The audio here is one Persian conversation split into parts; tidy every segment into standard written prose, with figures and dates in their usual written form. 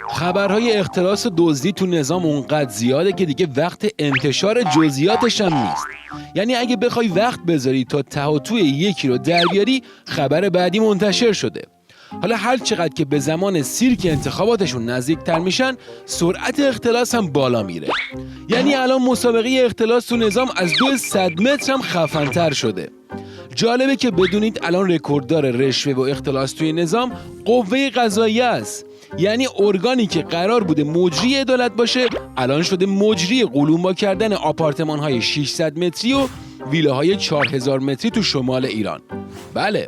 خبرهای اختلاس و دزدی تو نظام اونقدر زیاده که دیگه وقت انتشار جزئیاتش هم نیست. یعنی اگه بخوای وقت بذاری تا ته و توی یکی رو در بیاری، خبر بعدی منتشر شده. حالا هر چقدر که به زمان سیر که انتخاباتشون نزدیکتر میشن، سرعت اختلاس هم بالا میره. یعنی الان مسابقه اختلاس تو نظام از 200 متر هم خفن‌تر شده. جالبه که بدونید الان رکورددار رشوه و اختلاس توی نظام قوه قضاییه است. یعنی ارگانی که قرار بوده مجری عدالت باشه، الان شده مجری قلمبا کردن آپارتمان‌های 600 متری و ویلاهای 4000 متری تو شمال ایران. بله،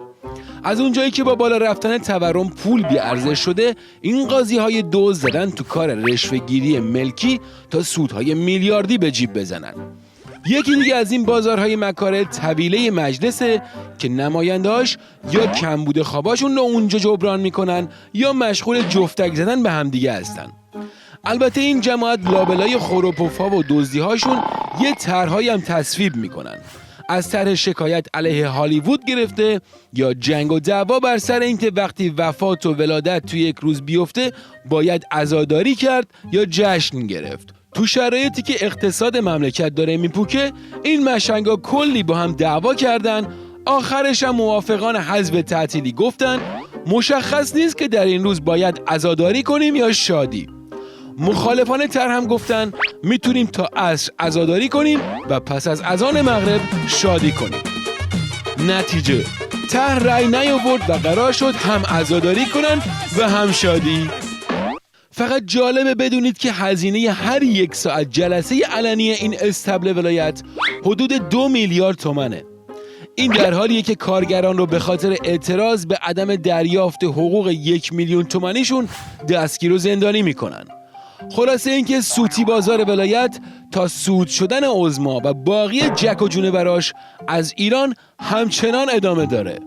از اونجایی که با بالا رفتن تورم پول بی ارزش شده، این قاضی‌های دزد زدن تو کار رشوه‌گیری ملکی تا سودهای میلیاردی به جیب بزنن. یکی دیگه از این بازارهای مکاره طویله مجلسه که نماینده‌هاش یا کمبود خواباشون رو اونجا جبران میکنن یا مشغول جفتک زدن به همدیگه هستن. البته این جماعت لابلای خروپوفا و دزدی‌هاشون یه طرح‌هایی هم تصویب میکنن. از طرح شکایت علیه هالیوود گرفته یا جنگ و دعوا بر سر اینکه وقتی وفات و ولادت توی یک روز بیفته باید عزاداری کرد یا جشن گرفت. تو شرایطی که اقتصاد مملکت داره میپوکه، این مشنگا کلی با هم دعوا کردن. آخرش هم موافقان حذف تعطیلی گفتن مشخص نیست که در این روز باید عزاداری کنیم یا شادی. مخالفان طرح هم گفتن میتونیم تا عصر عزاداری کنیم و پس از اذان مغرب شادی کنیم. نتیجه طرح رأی نیاورد و قرار شد هم عزاداری کنن و هم شادی. فقط جالبه بدونید که هزینه هر 1 ساعت جلسه علنی این استبل ولایت حدود 2 میلیارد تومنه. این در حالیه که کارگران رو به خاطر اعتراض به عدم دریافت حقوق 1 میلیون تومانیشون دستگیر و زندانی میکنن. خلاصه اینکه سوتی بازار ولایت تا سود شدن عظما و باقی جک و جونه براش از ایران همچنان ادامه داره.